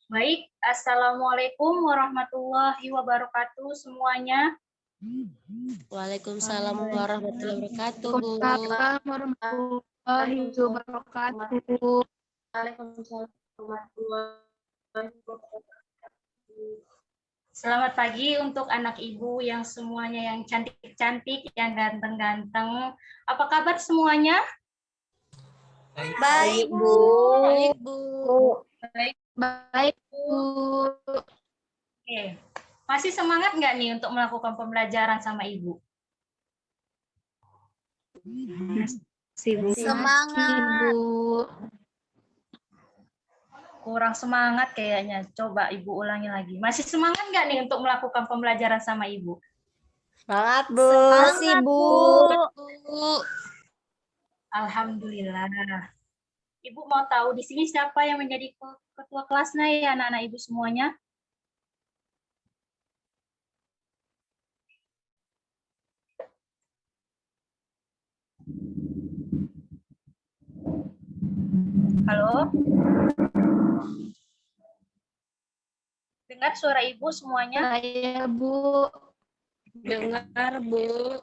Baik, Assalamualaikum warahmatullahi wabarakatuh semuanya. Waalaikumsalam warahmatullahi wabarakatuh, Bu. Waalaikumsalam warahmatullahi wabarakatuh. Waalaikumsalam warahmatullahi wabarakatuh. Selamat pagi untuk anak ibu yang semuanya yang cantik-cantik, yang ganteng-ganteng. Apa kabar semuanya? Baik, Bu. Baik, Bu. Baik, Bu. Oke. Masih semangat nggak nih untuk melakukan pembelajaran sama ibu? Semangat. Bu. Kurang semangat kayaknya. Coba ibu ulangi lagi. Masih semangat nggak nih untuk melakukan pembelajaran sama ibu? Semangat, Bu. Masih, Bu. Alhamdulillah. Ibu mau tahu di sini siapa yang menjadi ketua kelasnya ya anak-anak ibu semuanya? Halo? Dengar suara ibu semuanya? Saya, Bu. Dengar, Bu.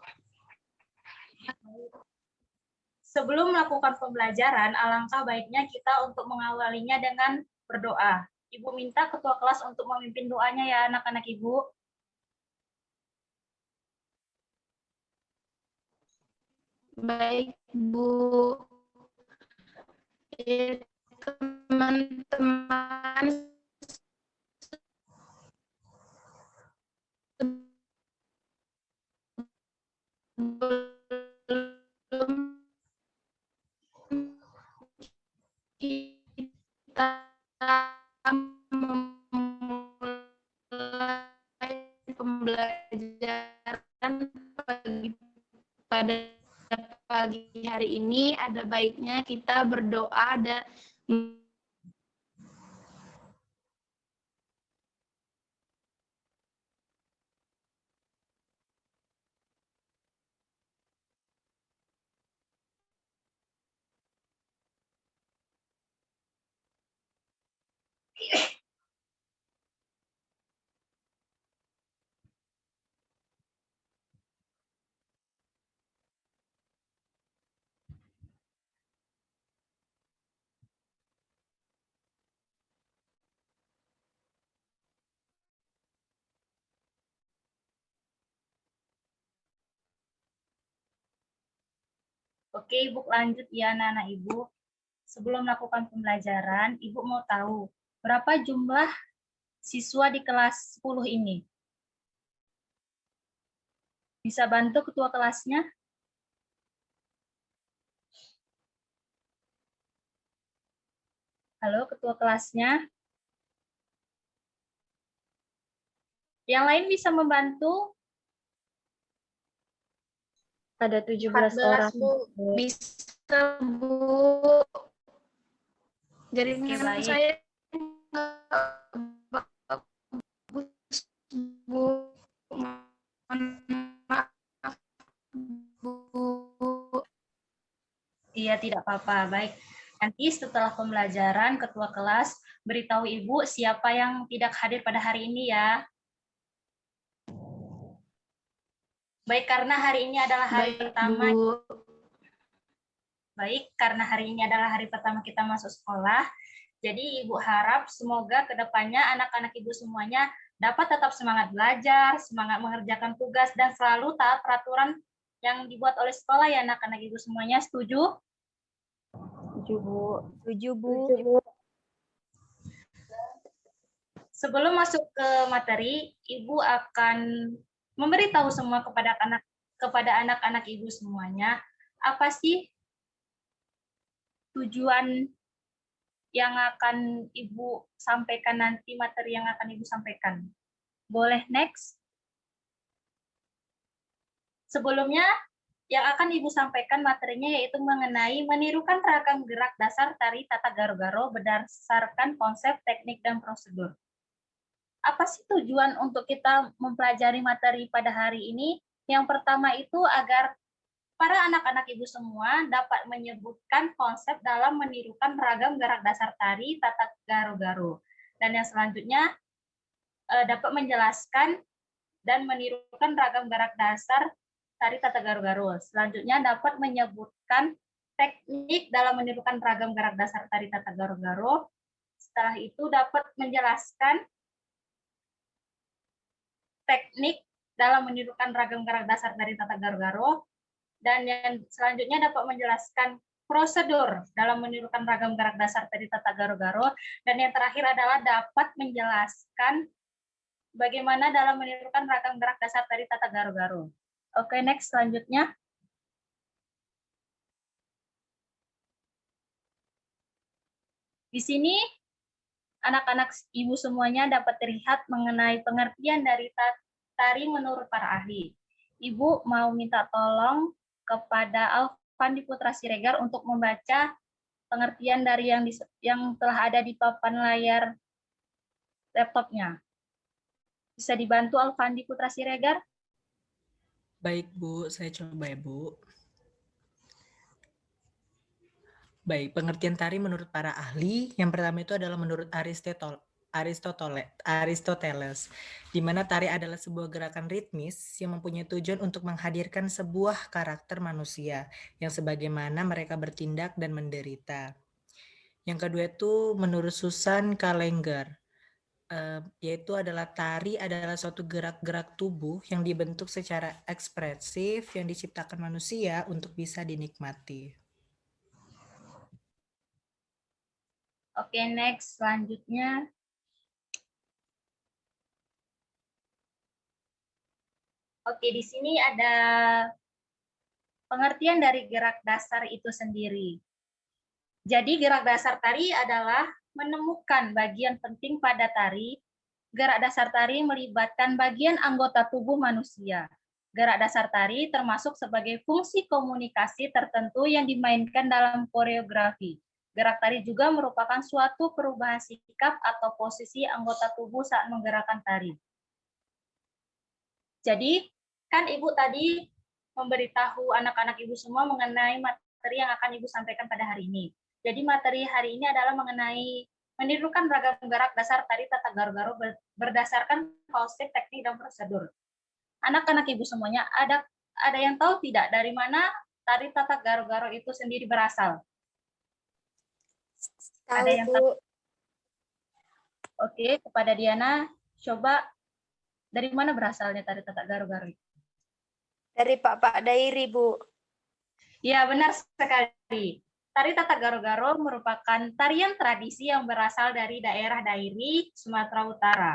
Sebelum melakukan pembelajaran, alangkah baiknya kita untuk mengawalinya dengan berdoa. Ibu minta ketua kelas untuk memimpin doanya ya anak-anak ibu. Baik, Bu. Teman-teman sebelum kita memulai pembelajaran pada pagi hari ini, ada baiknya kita berdoa dan Oke, Ibu lanjut ya anak-anak Ibu. Sebelum melakukan pembelajaran, Ibu mau tahu berapa jumlah siswa di kelas 10 ini? Bisa bantu ketua kelasnya? Halo, ketua kelasnya? Yang lain bisa membantu? Ada 17 orang. Bu. bisa, Bu. Jaringan baik. saya nggak bagus, Bu. Maaf, Bu. Iya, tidak apa-apa. Baik. Nanti setelah pembelajaran, ketua kelas beritahu Ibu siapa yang tidak hadir pada hari ini ya. Baik, karena hari ini adalah hari pertama. Bu. Baik, karena hari ini adalah hari pertama kita masuk sekolah. Jadi Ibu harap semoga kedepannya anak-anak Ibu semuanya dapat tetap semangat belajar, semangat mengerjakan tugas, dan selalu taat peraturan yang dibuat oleh sekolah ya anak-anak Ibu semuanya. Setuju? Setuju, Bu. Setuju, Bu. Sebelum masuk ke materi, Ibu akan memberitahu semua kepada anak-anak Ibu semuanya, apa sih tujuan yang akan Ibu sampaikan nanti, materi yang akan Ibu sampaikan. Boleh next? Sebelumnya, yang akan Ibu sampaikan materinya yaitu mengenai menirukan ragam gerak dasar tari tata garo-garo berdasarkan konsep, teknik, dan prosedur. Apa sih tujuan untuk kita mempelajari materi pada hari ini? Yang pertama itu agar para anak-anak Ibu semua dapat menyebutkan konsep dalam menirukan ragam gerak dasar tari tata garo-garo. Dan yang selanjutnya dapat menjelaskan dan menirukan ragam gerak dasar tari tata garo-garo. Selanjutnya dapat menyebutkan teknik dalam menirukan ragam gerak dasar tari tata garo-garo. Setelah itu dapat menjelaskan teknik dalam menirukan ragam gerak dasar tari tata garo-garo. Dan yang selanjutnya dapat menjelaskan prosedur dalam menirukan ragam gerak dasar tari tata garo-garo. Dan yang terakhir adalah dapat menjelaskan bagaimana dalam menirukan ragam gerak dasar tari tata garo-garo. Oke, next selanjutnya. Di sini anak-anak ibu semuanya dapat terlihat mengenai pengertian dari tari menurut para ahli. Ibu mau minta tolong kepada Alfandi Putra Siregar untuk membaca pengertian dari yang telah ada di papan layar laptopnya. Bisa dibantu Alfandi Putra Siregar? Baik, Bu. Saya coba ya, Bu. Baik, pengertian tari menurut para ahli. Yang pertama itu adalah menurut Aristoteles, di mana tari adalah sebuah gerakan ritmis yang mempunyai tujuan untuk menghadirkan sebuah karakter manusia yang sebagaimana mereka bertindak dan menderita. Yang kedua itu menurut Susan Kalenger, yaitu adalah tari adalah suatu gerak-gerak tubuh yang dibentuk secara ekspresif yang diciptakan manusia untuk bisa dinikmati. Oke, next selanjutnya. Oke, di sini ada pengertian dari gerak dasar itu sendiri. Jadi gerak dasar tari adalah menemukan bagian penting pada tari. Gerak dasar tari melibatkan bagian anggota tubuh manusia. Gerak dasar tari termasuk sebagai fungsi komunikasi tertentu yang dimainkan dalam koreografi. Gerak tari juga merupakan suatu perubahan sikap atau posisi anggota tubuh saat menggerakkan tari. Jadi, kan Ibu tadi memberitahu anak-anak Ibu semua mengenai materi yang akan Ibu sampaikan pada hari ini. Jadi materi hari ini adalah mengenai menirukan ragam gerak dasar tari tata garo-garo berdasarkan konsep, teknik, dan prosedur. Anak-anak Ibu semuanya, ada yang tahu tidak dari mana tari tata garo-garo itu sendiri berasal? Ada yang tahu? Oke, kepada Diana, coba dari mana berasalnya tari tata garo-garo itu? Dari Pak Dairi, Bu. Ya, benar sekali. Tari tata garo-garo merupakan tarian tradisi yang berasal dari daerah Dairi, Sumatera Utara.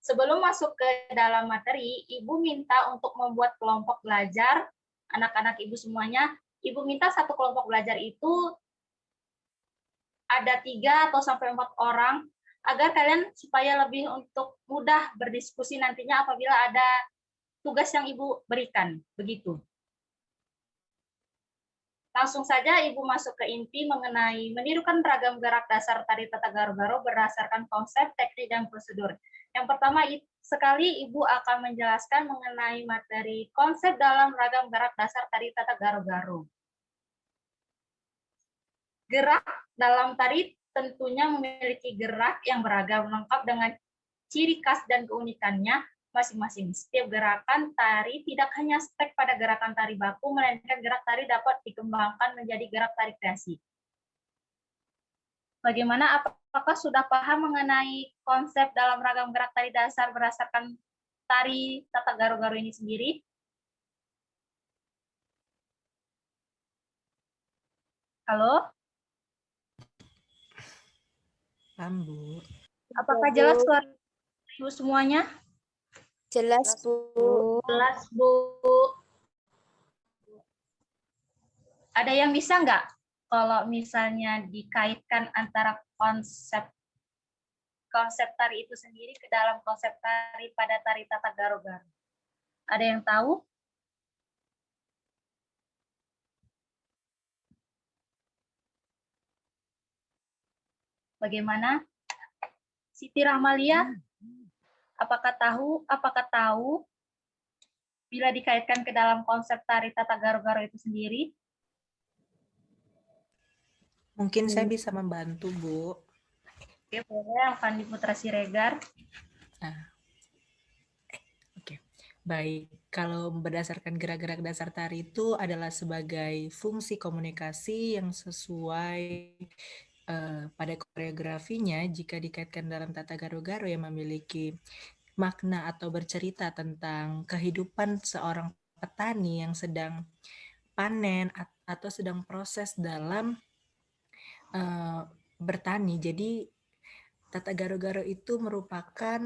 Sebelum masuk ke dalam materi, Ibu minta untuk membuat kelompok belajar, anak-anak Ibu semuanya, Ibu minta satu kelompok belajar itu ada 3 atau sampai 4 orang, agar kalian supaya lebih untuk mudah berdiskusi nantinya apabila ada tugas yang Ibu berikan, begitu. Langsung saja Ibu masuk ke inti mengenai menirukan ragam gerak dasar tari tata garo-garo berdasarkan konsep, teknik, dan prosedur. Yang pertama sekali Ibu akan menjelaskan mengenai materi konsep dalam ragam gerak dasar tari tata garo-garo. Gerak dalam tari tentunya memiliki gerak yang beragam lengkap dengan ciri khas dan keunikannya masing-masing. Setiap gerakan tari tidak hanya spek pada gerakan tari baku, melainkan gerak tari dapat dikembangkan menjadi gerak tari kreasi. Bagaimana, apakah sudah paham mengenai konsep dalam ragam gerak tari dasar berdasarkan tari tata garo-garo ini sendiri? Halo? Paham, Bu. Apakah jelas suara Ibu semuanya? Jelas, Bu. Jelas, Bu. Ada yang bisa nggak kalau misalnya dikaitkan antara konsep tari itu sendiri ke dalam konsep tari pada tari tata garo-garo? Ada yang tahu? Bagaimana? Siti Rahmalia, apakah tahu bila dikaitkan ke dalam konsep tari tata garo-garo itu sendiri? Mungkin saya bisa membantu, Bu. Oke, boleh Alfandi Putra Siregar. Oke, baik. Kalau berdasarkan gerak-gerak dasar tari itu adalah sebagai fungsi komunikasi yang sesuai pada koreografinya jika dikaitkan dalam tata garo-garo yang memiliki makna atau bercerita tentang kehidupan seorang petani yang sedang panen atau sedang proses dalam bertani. Jadi tata garo-garo itu merupakan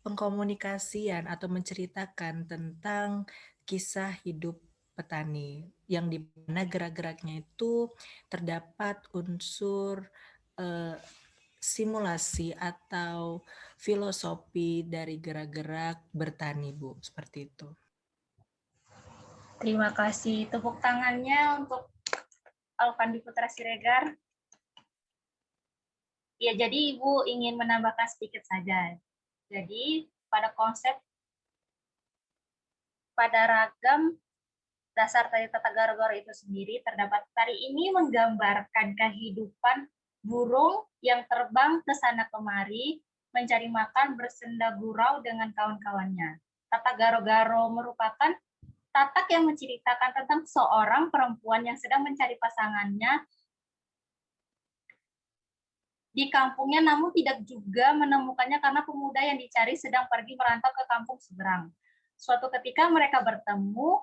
pengkomunikasian atau menceritakan tentang kisah hidup petani yang di mana gerak-geraknya itu terdapat unsur simulasi atau filosofi dari gerak-gerak bertani, Bu, seperti itu. Terima kasih. Tepuk tangannya untuk Alfandi Putra Siregar. Ya, jadi Ibu ingin menambahkan sedikit saja. Jadi, pada ragam dasar tari tata garo-garo itu sendiri terdapat tari ini menggambarkan kehidupan burung yang terbang ke sana kemari mencari makan bersenda gurau dengan kawan-kawannya. Tata garo-garo merupakan tatak yang menceritakan tentang seorang perempuan yang sedang mencari pasangannya di kampungnya, namun tidak juga menemukannya karena pemuda yang dicari sedang pergi merantau ke kampung seberang. Suatu ketika mereka bertemu,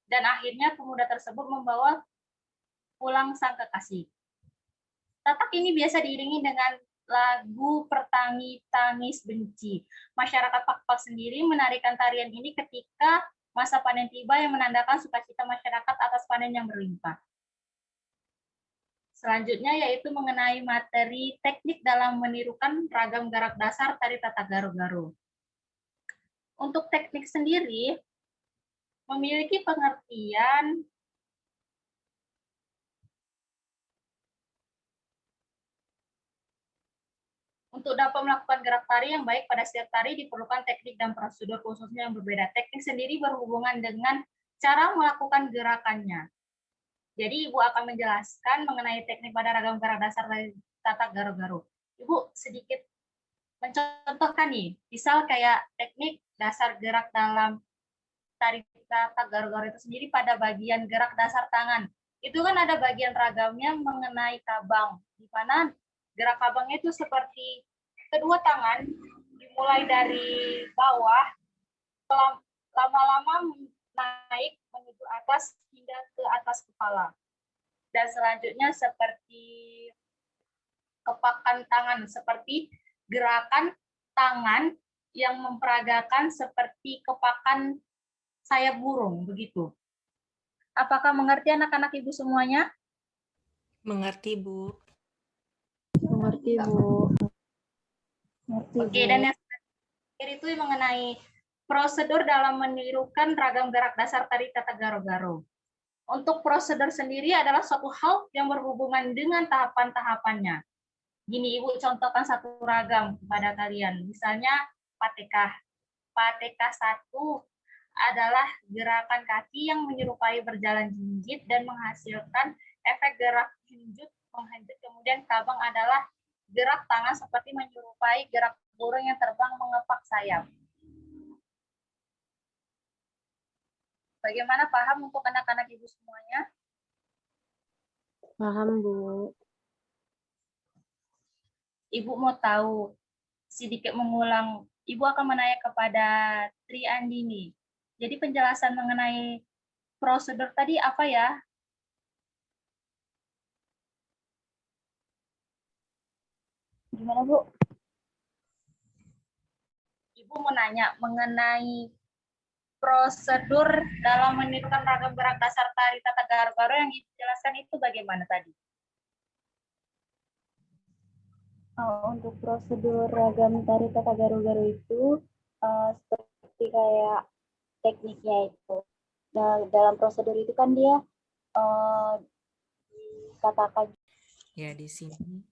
dan akhirnya pemuda tersebut membawa pulang sang kekasih. Tatak ini biasa diiringi dengan lagu Pertangi Tangis Benci. Masyarakat Pakpak sendiri menarikan tarian ini ketika masa panen tiba yang menandakan sukacita masyarakat atas panen yang berlimpah. Selanjutnya yaitu mengenai materi teknik dalam menirukan ragam gerak dasar tari tata garo-garo. Untuk teknik sendiri memiliki pengertian untuk dapat melakukan gerak tari yang baik pada setiap tari diperlukan teknik dan prosedur khususnya yang berbeda. Teknik sendiri berhubungan dengan cara melakukan gerakannya. Jadi Ibu akan menjelaskan mengenai teknik pada ragam gerak dasar tari tata garo-garo. Ibu sedikit mencontohkan nih, misal kayak teknik dasar gerak dalam tari tata garo-garo itu sendiri pada bagian gerak dasar tangan. Itu kan ada bagian ragamnya mengenai kabang, di mana gerak kabangnya itu seperti kedua tangan dimulai dari bawah, lama-lama naik menuju atas hingga ke atas kepala. Dan selanjutnya seperti kepakan tangan, seperti gerakan tangan yang memperagakan seperti kepakan sayap burung, begitu. Apakah mengerti anak-anak Ibu semuanya? Mengerti, Bu. Mengerti, Bu. Oke, dan yang terakhir itu mengenai prosedur dalam menirukan ragam gerak dasar tari tata garo-garo. Untuk prosedur sendiri adalah suatu hal yang berhubungan dengan tahapan-tahapannya. Gini, Ibu contohkan satu ragam kepada kalian. Misalnya patekah. Patekah 1 adalah gerakan kaki yang menyerupai berjalan jinjit dan menghasilkan efek gerak hinjut menghanjut. Kemudian kabang adalah gerak tangan seperti menyerupai gerak burung yang terbang mengepak sayap. Bagaimana paham untuk anak-anak Ibu semuanya? Paham, Bu. Ibu mau tahu, sedikit mengulang, Ibu akan menanya kepada Tri Andini. Jadi penjelasan mengenai prosedur tadi apa ya? Gimana, Bu? Ibu mau nanya mengenai prosedur dalam menirukan ragam gerak dasar tari tata garo-garo yang dijelaskan itu bagaimana tadi? Untuk prosedur ragam tari tata garo-garo itu seperti kayak tekniknya itu. Nah, dalam prosedur itu kan dia dikatakan. Ya, di sini.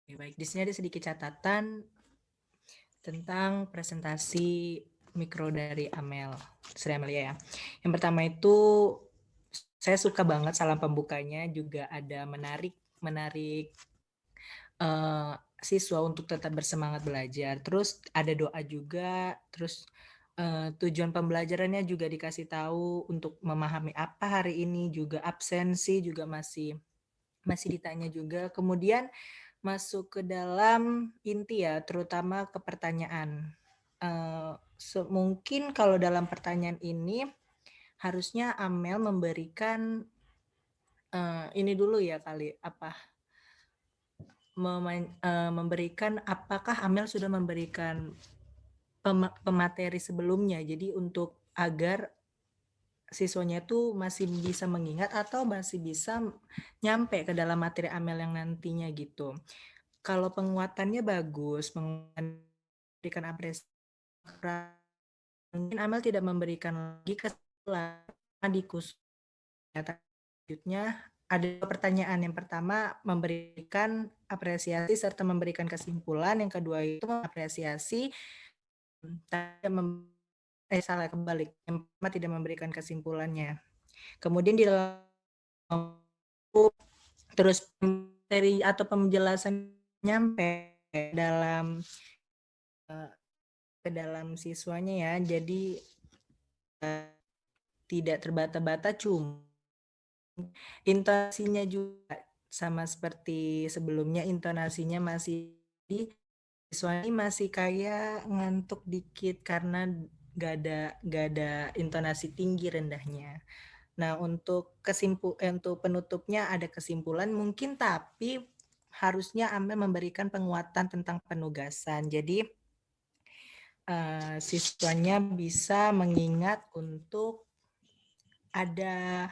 Oke, baik, di sini ada sedikit catatan tentang presentasi mikro dari Amel, Sri Amelia ya. Yang pertama itu saya suka banget salam pembukanya, juga ada menarik siswa untuk tetap bersemangat belajar. Terus ada doa juga, terus tujuan pembelajarannya juga dikasih tahu untuk memahami apa hari ini, juga absensi juga masih ditanya juga. Kemudian masuk ke dalam inti ya, terutama ke pertanyaan. Mungkin kalau dalam pertanyaan ini harusnya Amel memberikan ini dulu ya kali, memberikan, apakah Amel sudah memberikan pemateri sebelumnya, jadi untuk agar siswanya tuh masih bisa mengingat atau masih bisa nyampe ke dalam materi Amel yang nantinya gitu. Kalau penguatannya bagus, memberikan apresiasi, mungkin Amel tidak memberikan lagi kesalahan di khusus. Selanjutnya ada pertanyaan. Yang pertama memberikan apresiasi serta memberikan kesimpulan. Yang kedua itu mengapresiasi, salah kebalik. Yang pertama tidak memberikan kesimpulannya. Kemudian di dalam terus materi atau penjelasan nyampe dalam ke dalam siswanya ya. Jadi tidak terbata-bata, cuma intonasinya juga sama seperti sebelumnya, intonasinya masih siswanya masih kayak ngantuk dikit karena gak ada intonasi tinggi rendahnya. Nah, untuk untuk penutupnya ada kesimpulan mungkin, tapi harusnya Amel memberikan penguatan tentang penugasan. Jadi siswanya bisa mengingat untuk ada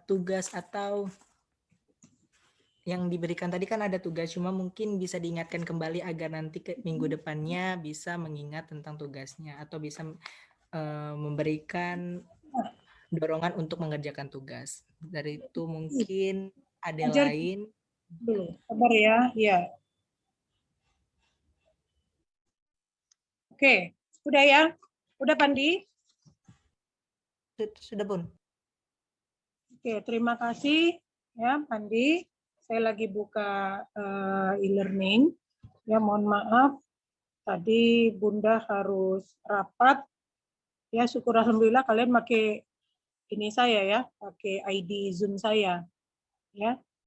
tugas atau yang diberikan tadi kan ada tugas, cuma mungkin bisa diingatkan kembali agar nanti ke minggu depannya bisa mengingat tentang tugasnya atau bisa memberikan dorongan untuk mengerjakan tugas. Dari itu mungkin ada lain. Dulu, sabar ya. Ya. Oke, udah ya? Udah Pandi? Sudah Bun. Oke, terima kasih ya Pandi. Saya lagi buka e-learning. Ya, mohon maaf. Tadi Bunda harus rapat. Ya, syukur alhamdulillah kalian pakai ini saya ya, pakai ID Zoom saya. Ya.